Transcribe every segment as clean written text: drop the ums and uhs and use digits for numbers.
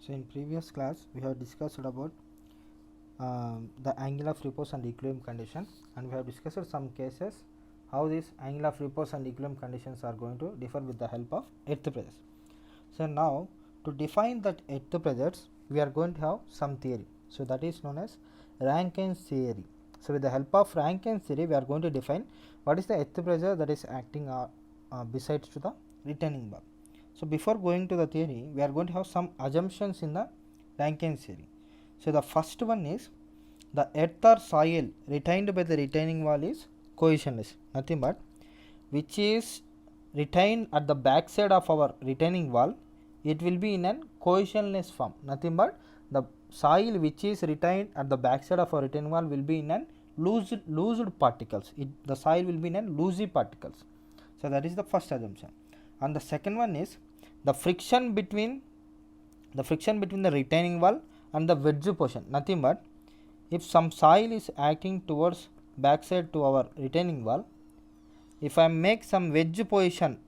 So in previous class we have discussed about the angle of repose and equilibrium condition, and we have discussed some cases how these angle of repose and equilibrium conditions are going to differ with the help of earth pressures. So now to define that earth pressures we are going to have some theory, so that is known as Rankine's theory. So with the help of Rankine's theory we are going to define what is the earth pressure that is acting besides to the retaining wall. So before going to the theory we are going to have some assumptions in the Rankine's theory. So the first one is the earth or soil retained by the retaining wall is cohesionless, nothing but which is retained at the back side of our retaining wall, it will be in an cohesionless form, nothing but the soil which is retained at the back side of our retaining wall will be in an loosed particles. The soil will be in an loosey particles. So that is the first assumption. And the second one is the friction between the retaining wall and the wedge portion, nothing but if some soil is acting towards backside to our retaining wall, if I make some wedge position,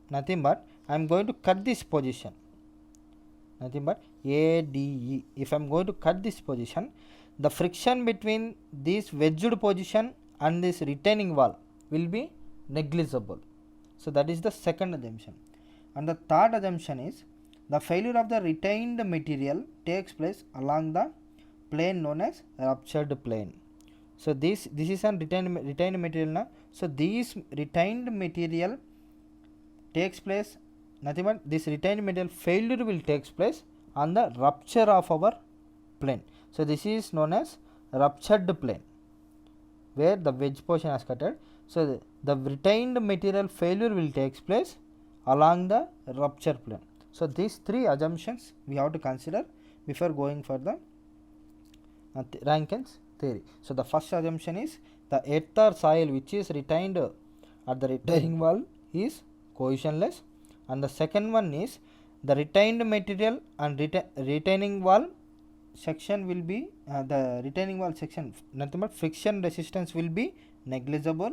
nothing but I am going to cut this position, nothing but ADE. If I am going to cut this position, the friction between this wedged position and this retaining wall will be negligible. So that is the second assumption. And the third assumption is the failure of the retained material takes place along the plane known as ruptured plane. So this is an retained material now. So this retained material takes place, nothing but this retained material failure will takes place on the rupture of our plane. So this is known as ruptured plane where the wedge portion is cutted. So the retained material failure will takes place along the rupture plane. So these three assumptions we have to consider before going for the Rankine's theory. So the first assumption is the earth or soil which is retained at the retaining wall is cohesionless, and the second one is the retained material and retaining wall section will be the retaining wall section, nothing but friction resistance will be negligible.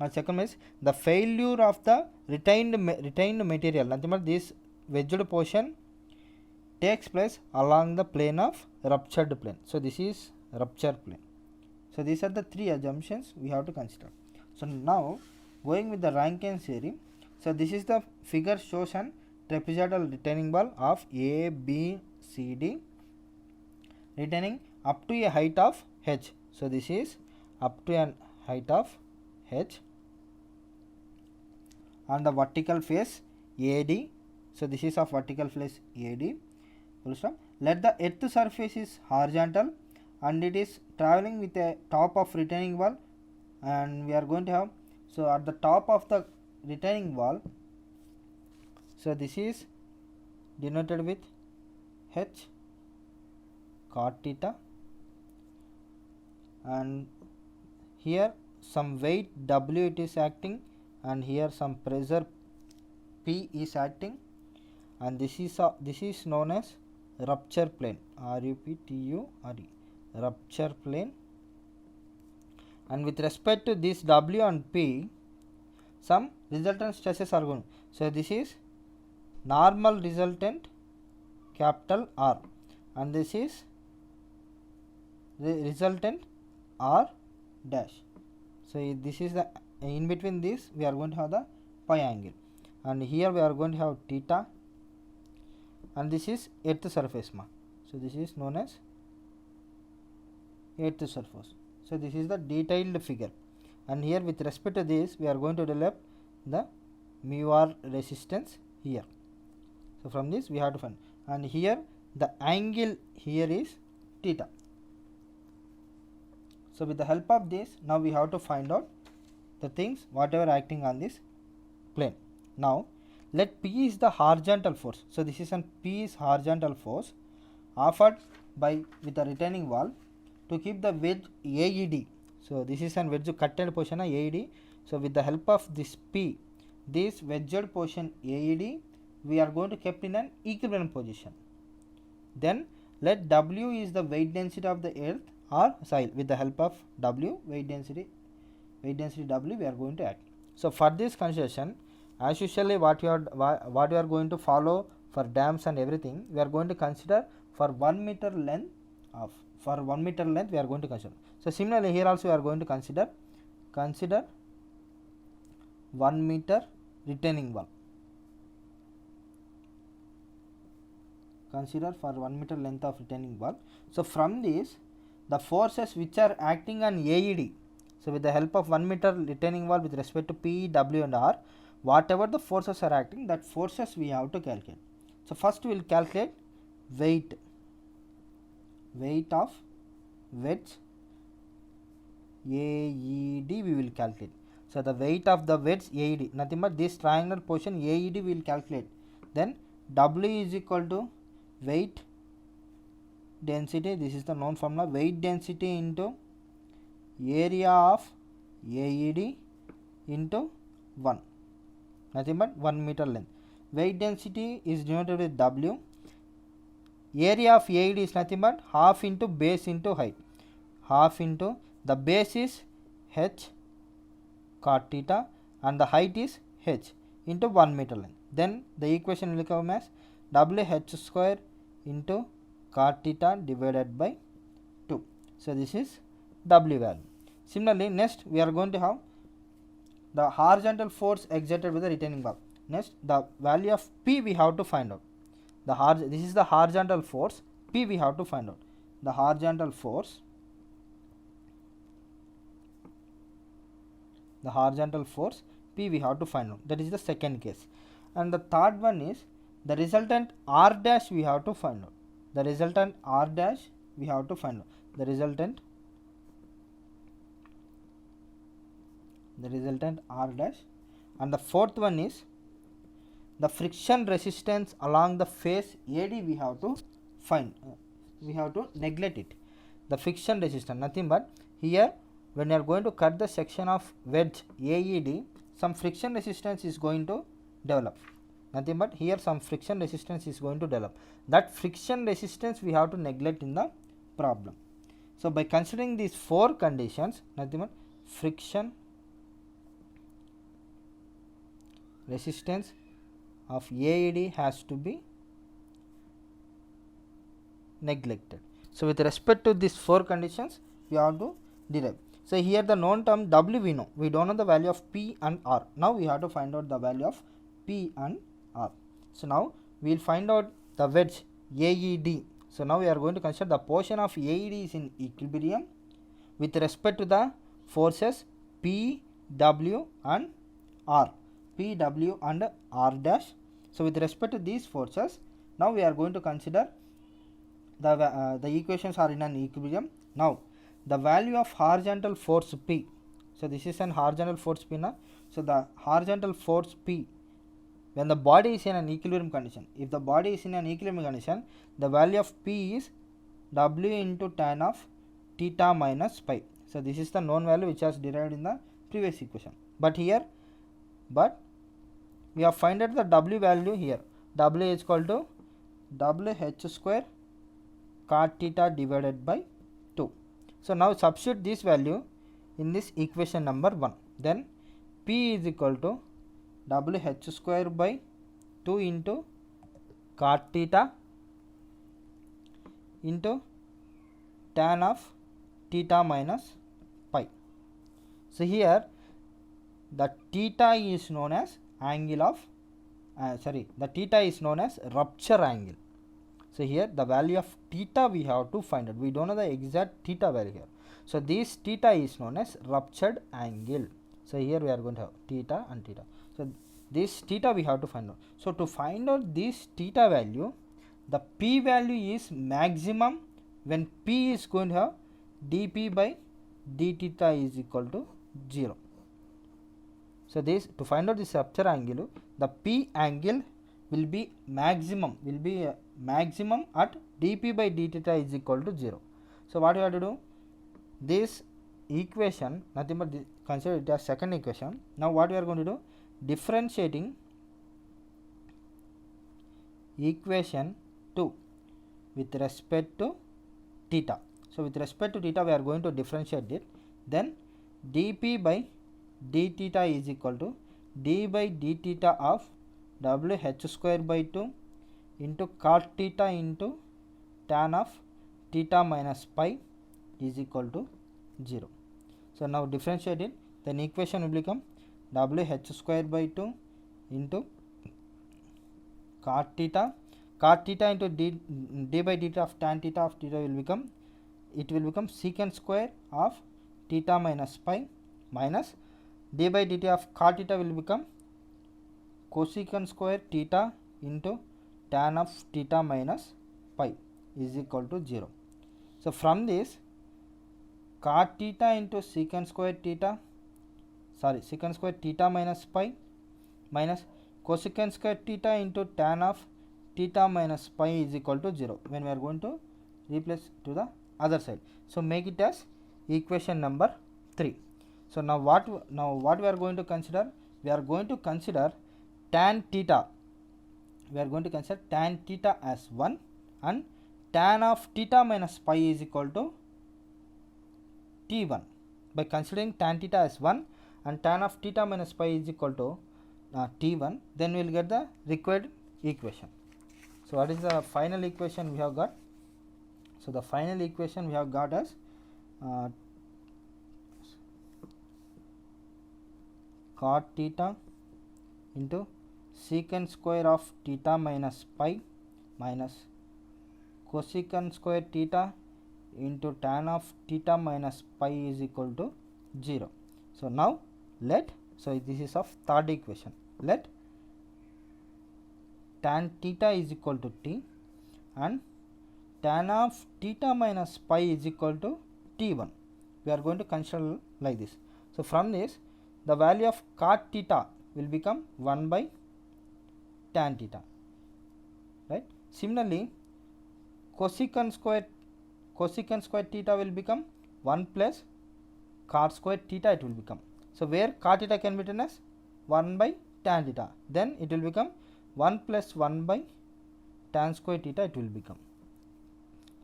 And second is the failure of the retained material, nothing but this wedged portion takes place along the plane of ruptured plane. So this is rupture plane. So these are the three assumptions we have to consider. So now going with the Rankine's theory, so this is the figure shows an trapezoidal retaining wall of A, B, C, D retaining up to a height of h. So this is up to a height of h on the vertical face AD. So this is of vertical face AD. Let the earth surface is horizontal and it is traveling with a top of retaining wall, and we are going to have, so at the top of the retaining wall, so this is denoted with h cot theta, and here some weight W it is acting, and here some pressure P is acting, and this is known as rupture plane, RUPTURE, rupture plane. And with respect to this W and P, some resultant stresses are going. So this is normal resultant capital R, and this is the resultant R dash. So this is the, in between this we are going to have the pi angle, and here we are going to have theta, and this is earth surface ma. So this is known as earth surface. So this is the detailed figure, and here with respect to this we are going to develop the mu r resistance here. So from this we have to find, and here the angle here is theta. So with the help of this now we have to find out the things whatever acting on this plane. Now let P is the horizontal force. So this is an P is horizontal force offered by with the retaining wall to keep the wedge AED. So this is an wedge cutted portion AED. So with the help of this P, this wedged portion AED, we are going to keep in an equilibrium position. Then let W is the weight density of the earth or soil. With the help of W, weight density W we are going to add. So for this consideration, as usually what you are going to follow for dams and everything, we are going to consider for 1 meter length of, for 1 meter length we are going to consider. So similarly here also we are going to consider 1 meter retaining wall. Consider for 1 meter length of retaining wall. So from this, the forces which are acting on AED, so with the help of 1 meter retaining wall with respect to P, W and R, whatever the forces are acting, that forces we have to calculate. So first we will calculate weight of wedge AED we will calculate. So the weight of the wedge AED, nothing but this triangular portion AED we will calculate. Then W is equal to weight density, this is the known formula, weight density into area of AED into 1, nothing but 1 meter length. Weight density is denoted with W. Area of AED is nothing but half into base into height. Half into the base is h cot theta and the height is h into 1 meter length. Then the equation will come as WH square into cot theta divided by 2. So this is W value. Similarly, next we are going to have the horizontal force exerted with the retaining wall. Next, the value of P we have to find out. This is the horizontal force, P we have to find out. The horizontal force P we have to find out. That is the second case. And the third one is the resultant R dash we have to find out. The resultant R dash we have to find out. The resultant R dash. And the fourth one is the friction resistance along the face AD we have to find. We have to neglect it. The friction resistance, nothing but here when you are going to cut the section of wedge AED, some friction resistance is going to develop. Nothing but here some friction resistance is going to develop. That friction resistance we have to neglect in the problem. So by considering these 4 conditions, nothing but friction resistance of AED has to be neglected. So with respect to these 4 conditions, we have to derive. So here the known term W we know. We don't know the value of P and R. Now we have to find out the value of P and R. So now we will find out the wedge AED. So now we are going to consider the portion of AED is in equilibrium with respect to the forces P, W and R. P, W and R dash. So with respect to these forces, now we are going to consider the equations are in an equilibrium. Now the value of horizontal force P. So this is an horizontal force P now. So the horizontal force P when the body is in an equilibrium condition. If the body is in an equilibrium condition, the value of P is W into tan of theta minus pi. So this is the known value which was derived in the previous equation. But we have find out the W value here. W is equal to WH square cot theta divided by 2. So now substitute this value in this equation number 1. Then P is equal to WH square by 2 into cot theta into tan of theta minus pi. So here the theta is known as angle of the theta is known as rupture angle. So here the value of theta we have to find out. We don't know the exact theta value here. So this theta is known as ruptured angle. So here we are going to have theta and theta. So this theta we have to find out. So to find out this theta value, the P value is maximum when P is going to have dP by d theta is equal to 0. So this to find out this rupture angle, the P angle will be maximum at dP by d theta is equal to 0. So what you have to do? This equation, nothing but consider it as second equation. Now what we are going to do? Differentiating equation 2 with respect to theta. So with respect to theta we are going to differentiate it. Then dP by d theta is equal to d by d theta of WH square by 2 into cot theta into tan of theta minus pi is equal to 0. So now differentiate it, then equation will become wh square by 2 into cot theta into d by dt of tan theta of theta will become, it will become secant square of theta minus pi minus d by dt of cot theta will become cosecant square theta into tan of theta minus pi is equal to 0. So from this cot theta into secant square theta minus pi minus cosecant square theta into tan of theta minus pi is equal to 0 when we are going to replace to the other side. So make it as equation number 3. So now what we are going to consider? We are going to consider tan theta. We are going to consider tan theta as 1 and tan of theta minus pi is equal to T1. By considering tan theta as 1 and tan of theta minus pi is equal to T1, then we will get the required equation. So what is the final equation we have got? So the final equation we have got as cot theta into secant square of theta minus pi minus cosecant square theta into tan of theta minus pi is equal to 0. So now so this is of third equation. Let tan theta is equal to T and tan of theta minus pi is equal to T1. We are going to consider like this. So from this the value of cot theta will become 1 by tan theta, right? Similarly cosecant square theta will become 1 plus cot square theta it will become. So where cot theta can be written as 1 by tan theta, then it will become 1 plus 1 by tan square theta it will become.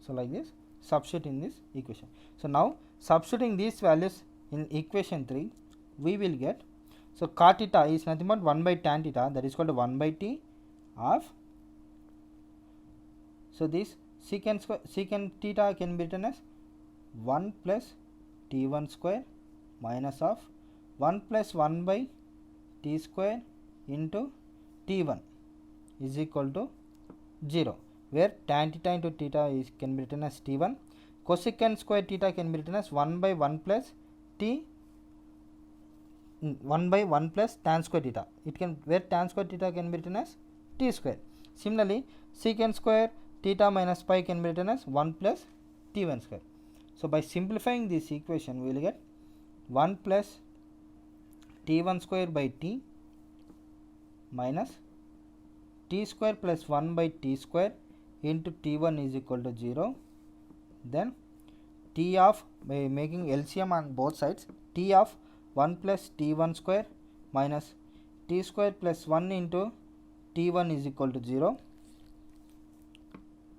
So like this, substitute in this equation. So now substituting these values in equation 3, we will get, so cot theta is nothing but 1 by tan theta, that is equal to 1 by T of, so this secant theta can be written as 1 plus T1 square minus of 1 plus 1 by T square into T1 is equal to 0, where tan theta into theta is can be written as T1. Cosecant square theta can be written as 1 by 1 plus T 1 by 1 plus tan square theta. It can, where tan square theta can be written as T square. Similarly secant square theta minus pi can be written as 1 plus T1 square. So by simplifying this equation we will get 1 plus T1 square by T minus T square plus 1 by T square into T1 is equal to 0. Then T of, by making LCM on both sides, T of 1 plus T1 square minus T square plus 1 into T1 is equal to 0.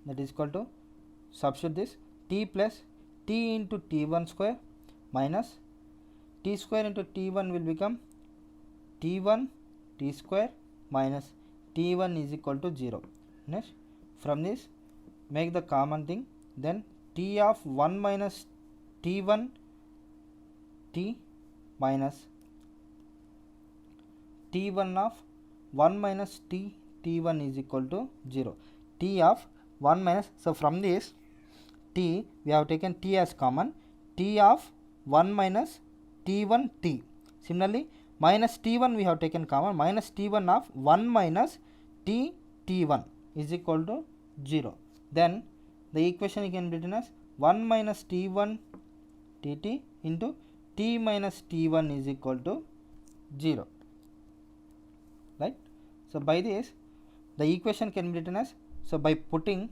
That is equal to, substitute this, T plus T into T1 square minus T square into T1 will become T1 T square minus T1 is equal to 0. Next, from this make the common thing, then T of 1 minus T1 T minus T1 of 1 minus T1 is equal to 0. T of 1 minus, so from this T we have taken T as common, T of 1 minus T1 T. Similarly minus T1 we have taken common, minus T1 of 1 minus T1 is equal to 0. Then the equation can be written as 1 minus T1 Tt into T minus T1 is equal to 0, right? So by this the equation can be written as, so by putting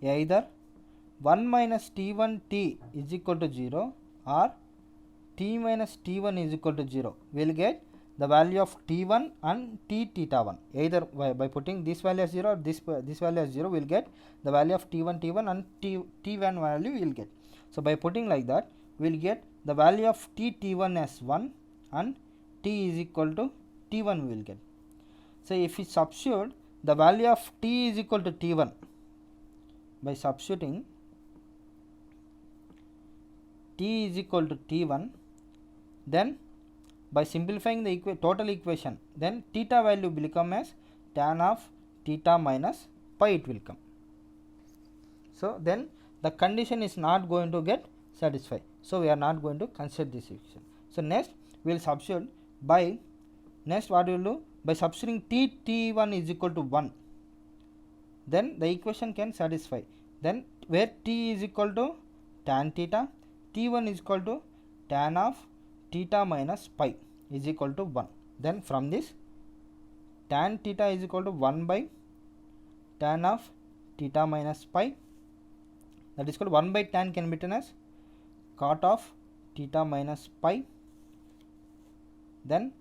either 1 minus T1 T is equal to 0 or T minus T1 is equal to 0, we will get the value of T1 and T theta 1. Either by putting this value as 0 or this value as 0, we will get the value of T1 and T1 value we will get. So by putting like that, we will get the value of T1 as 1 and T is equal to T1 we will get. So if we substitute the value of t is equal to t1 by substituting t is equal to t1, then by simplifying the total equation, then theta value will become as tan of theta minus pi it will come. So then the condition is not going to get satisfied, so we are not going to consider this equation. So next we will substitute by, next what we will do, by substituting t1 is equal to 1, then the equation can satisfy. Then where t is equal to tan theta, t1 is equal to tan of theta minus pi is equal to 1. Then from this tan theta is equal to 1 by tan of theta minus pi, that is equal to 1 by tan can be written as cot of theta minus pi, then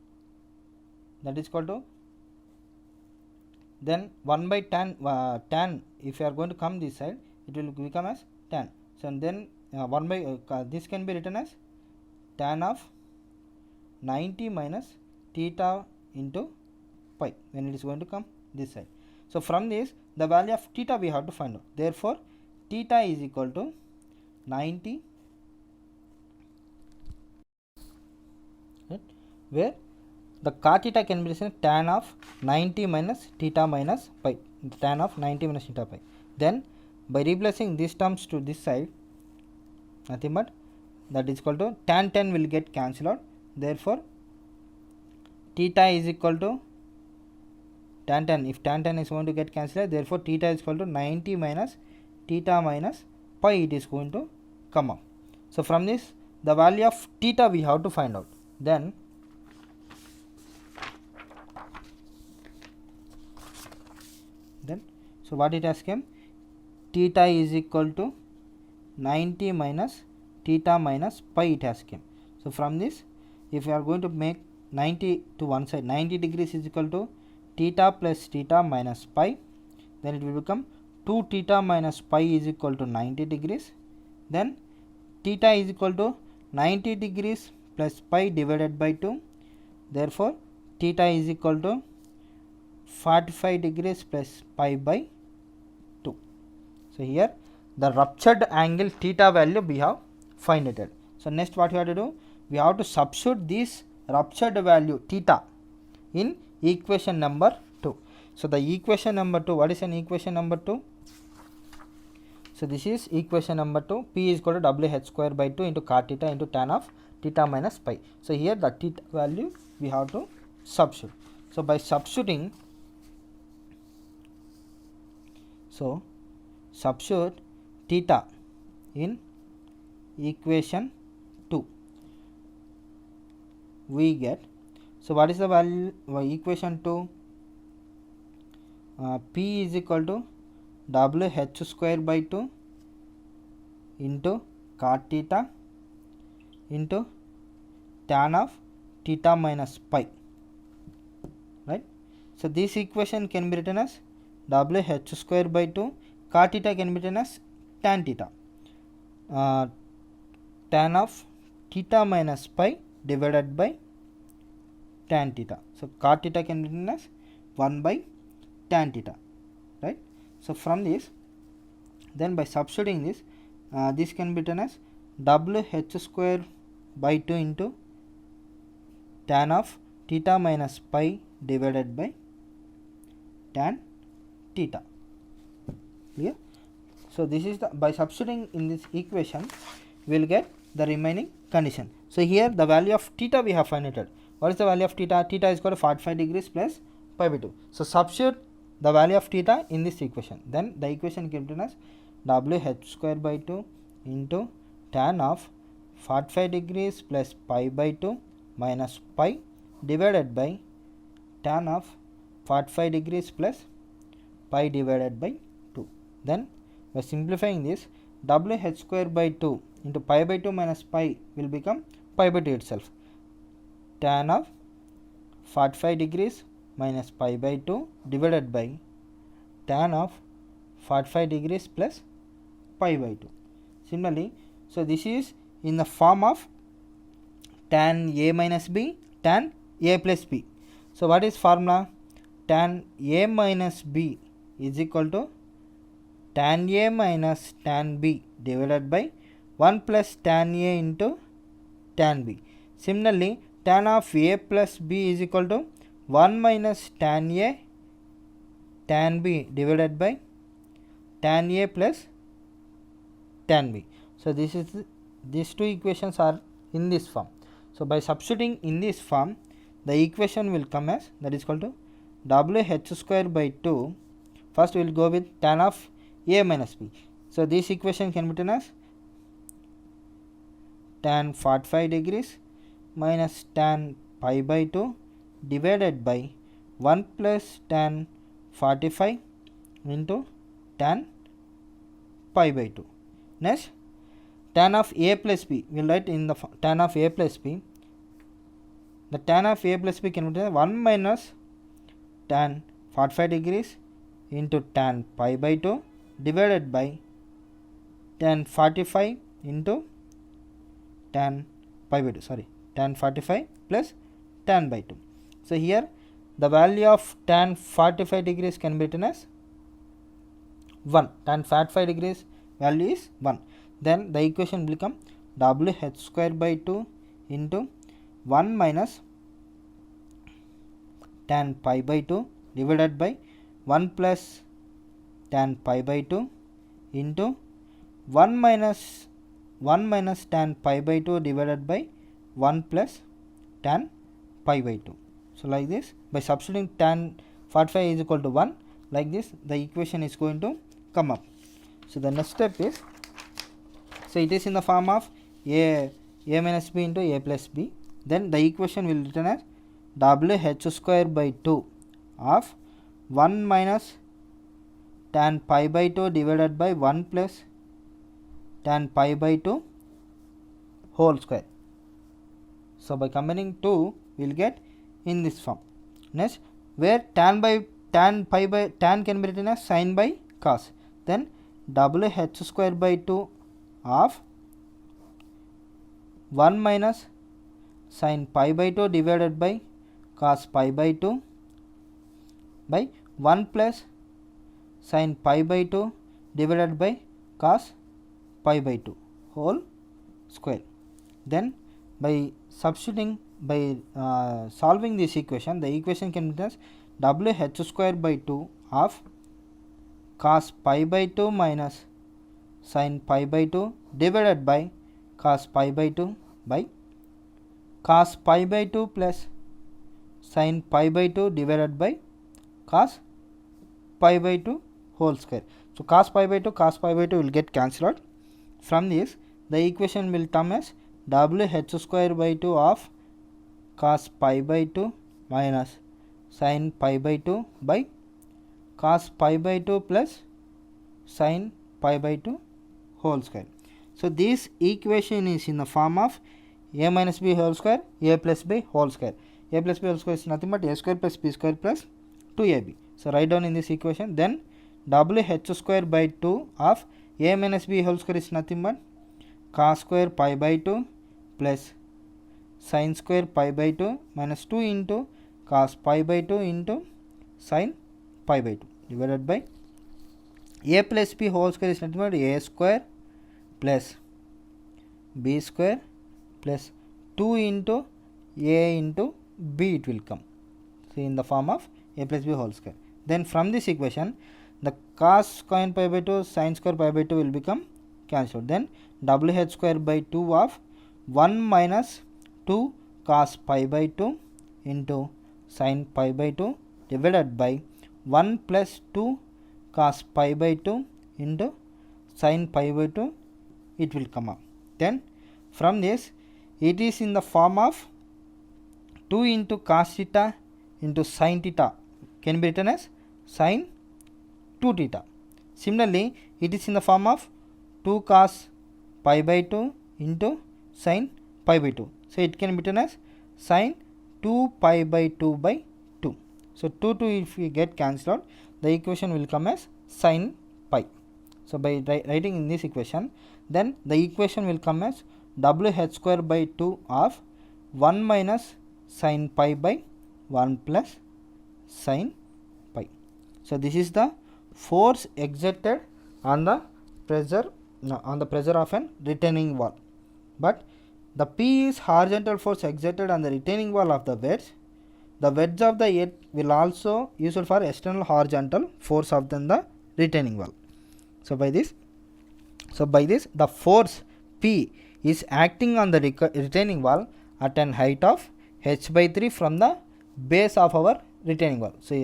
that is equal to, then 1 by tan, tan if you are going to come this side it will become as tan. So then 1 by this can be written as tan of 90 minus theta into pi when it is going to come this side. So from this the value of theta we have to find out. Therefore theta is equal to 90, right, where the cot theta can be written tan of 90 minus theta minus pi, tan of 90 minus theta pi. Then by replacing these terms to this side, nothing but that is equal to tan 10 will get cancelled out. Therefore theta is equal to tan 10, if tan 10 is going to get cancelled, therefore theta is equal to 90 minus theta minus pi it is going to come up. So from this the value of theta we have to find out. Then so what it has came, theta is equal to 90 minus theta minus pi it has came. So from this if you are going to make 90 to one side, 90 degrees is equal to theta plus theta minus pi, then it will become 2 theta minus pi is equal to 90 degrees. Then theta is equal to 90 degrees plus pi divided by 2, therefore theta is equal to 45 degrees plus pi by 2. So here the ruptured angle theta value we have find it. So next what we have to do, we have to substitute this ruptured value theta in equation number 2. So the equation number 2, what is an equation number 2? So this is equation number 2, p is equal to wh square by 2 into cot theta into tan of theta minus pi. So here the theta value we have to substitute. So by substituting, so substitute theta in equation 2, we get, so what is the value equation 2, p is equal to wh square by 2 into cot theta into tan of theta minus pi, right. So this equation can be written as wh square by 2, cot theta can be written as tan theta, tan of theta minus pi divided by tan theta. So cot theta can be written as 1 by tan theta, right. So from this, then by substituting this, this can be written as wh square by 2 into tan of theta minus pi divided by tan theta. Clear? So this is the, by substituting in this equation we will get the remaining condition. So here the value of theta we have found it. What is the value of theta? Theta is equal to 45 degrees plus pi by 2. So substitute the value of theta in this equation. Then the equation can be written as wh square by 2 into tan of 45 degrees plus pi by 2 minus pi divided by tan of 45 degrees plus pi divided by 2. Then by simplifying this, wh square by 2 into pi by 2 minus pi will become pi by 2 itself. Tan of 45 degrees minus pi by 2 divided by tan of 45 degrees plus pi by 2. Similarly, so this is in the form of tan a minus b, tan a plus b. So what is formula? tan a minus b is equal to tan a minus tan b divided by 1 plus tan a into tan b. Similarly, tan of a plus b is equal to 1 minus tan a tan b divided by tan a plus tan b. So these two equations are in this form. So by substituting in this form, the equation will come as, that is equal to wh square by 2. First we will go with tan of a minus b. So this equation can be written as tan 45 degrees minus tan pi by 2 divided by 1 plus tan 45 into tan pi by 2. Next, tan of a plus b, we will write in the tan of a plus b. The tan of a plus b can be 1 minus tan 45 degrees into tan pi by 2 divided by tan 45 into tan pi by 2, tan 45 plus tan by 2. So here the value of tan 45 degrees can be written as 1. Tan 45 degrees value is 1. Then the equation will become wh square by 2 into 1 minus tan pi by 2 divided by 1 plus tan pi by 2 into 1 minus tan pi by 2 divided by 1 plus tan pi by 2. So like this, by substituting tan 45 is equal to 1, like this the equation is going to come up. So the next step is, so it is in the form of a minus b into a plus b. Then the equation will written as wh square by 2 of 1 minus tan pi by 2 divided by 1 plus tan pi by 2 whole square. So by combining 2 we will get in this form. Next, where tan can be written as sin by cos. Then wh square by 2 of 1 minus sin pi by 2 divided by cos pi by 2 by 1 plus sin pi by 2 divided by cos pi by 2 whole square. Then by substituting, by solving this equation, the equation can be as wh square by 2 of cos pi by 2 minus sin pi by 2 divided by cos pi by 2 by cos pi by 2 plus sin pi by 2 divided by cos pi by 2 whole square. So cos pi by 2 will get cancelled out. From this the equation will come as wh square by 2 of cos pi by 2 minus sin pi by 2 by cos pi by 2 plus sin pi by 2 whole square. So this equation is in the form of a minus b whole square, a plus b whole square. A plus b whole square is nothing but a square plus b square plus 2ab. So write down in this equation. Then wh square by 2 of a minus b whole square is nothing but cos square pi by 2 plus sin square pi by 2 minus 2 into cos pi by 2 into sin pi by 2 divided by a plus b whole square is nothing but a square plus b square plus 2 into a into b it will come. So in the form of a plus b whole square. Then from this equation the cos square pi by 2 sin square pi by 2 will become cancelled. Then wh square by 2 of 1 minus 2 cos pi by 2 into sin pi by 2 divided by 1 plus 2 cos pi by 2 into sin pi by 2 it will come up. Then from this it is in the form of 2 into cos theta into sin theta can be written as sin 2 theta. Similarly, it is in the form of 2 cos pi by 2 into sin pi by 2. So it can be written as sin 2 pi by 2 by 2. So 2 if we get cancelled out, the equation will come as sin pi. So by writing in this equation, then the equation will come as wh square by 2 of 1 minus sin pi by 1 plus sin So this is the force exerted on the pressure of an retaining wall. But the P is horizontal force exerted on the retaining wall of the wedge. The wedge of the earth will also used for external horizontal force of the retaining wall. So by this the force P is acting on the retaining wall at an height of h by 3 from the base of our retaining wall. So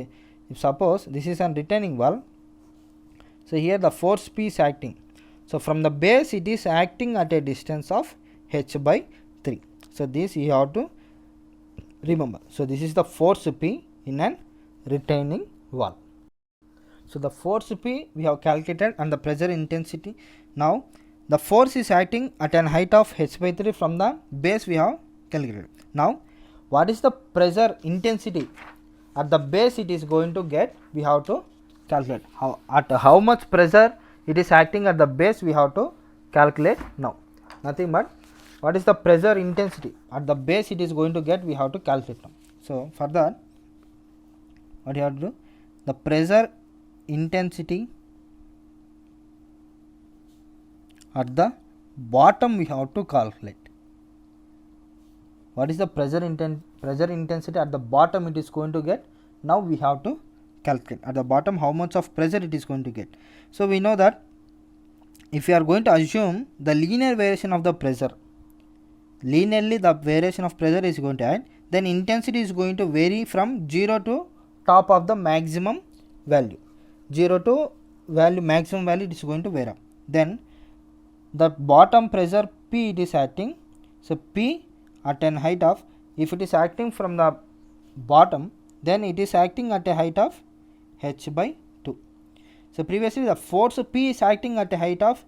if suppose this is a retaining wall, so here the force P is acting. So from the base it is acting at a distance of h by 3. So this you have to remember. So this is the force P in an retaining wall. So the force P we have calculated and the pressure intensity. Now the force is acting at an height of h by 3 from the base we have calculated. Now what is the pressure intensity at the base it is going to get, we have to calculate. How much pressure it is acting at the base we have to calculate now. Nothing but what is the pressure intensity at the base it is going to get, we have to calculate now. So for that what you have to do, the pressure intensity at the bottom we have to calculate. What is the pressure intensity at the bottom it is going to get, now we have to calculate at the bottom how much of pressure it is going to get. So we know that if we are going to assume the linear variation of the pressure, linearly the variation of pressure is going to add, then intensity is going to vary from 0 to top of the maximum value. 0 to maximum value it is going to vary up. Then the bottom pressure P it is acting. So P at an height of, if it is acting from the bottom, then it is acting at a height of h by 2. So previously the force P is acting at a height of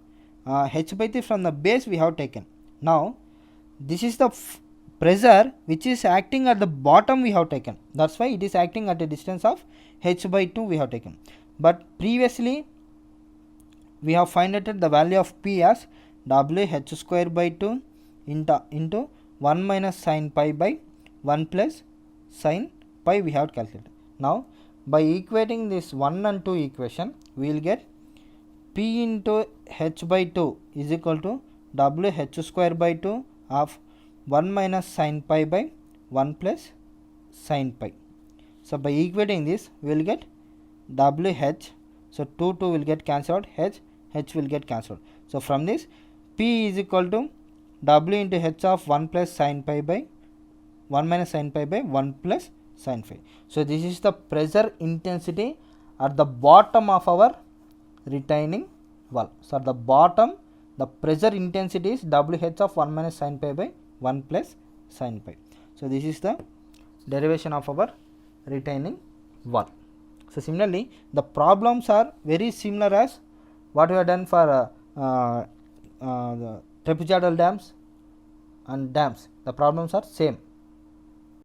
h by 3 from the base we have taken. Now this is the pressure which is acting at the bottom we have taken. That's why it is acting at a distance of h by 2 we have taken. But previously we have found out the value of P as W h square by 2 into 1 minus sin pi by 1 plus sin pi we have calculated. Now by equating this 1 and 2 equation, we will get P into h by 2 is equal to W h square by 2 of 1 minus sin pi by 1 plus sin pi. So by equating this we will get WH. So 2 will get cancelled, h will get cancelled. So from this P is equal to W into h of 1 plus sin pi by 1 minus sin pi by 1 plus sin phi. So this is the pressure intensity at the bottom of our retaining wall. So at the bottom the pressure intensity is WH of 1 minus sin pi by 1 plus sin pi. So this is the derivation of our retaining wall. So similarly the problems are very similar as what we have done for the trapezoidal dams and dams. The problems are same.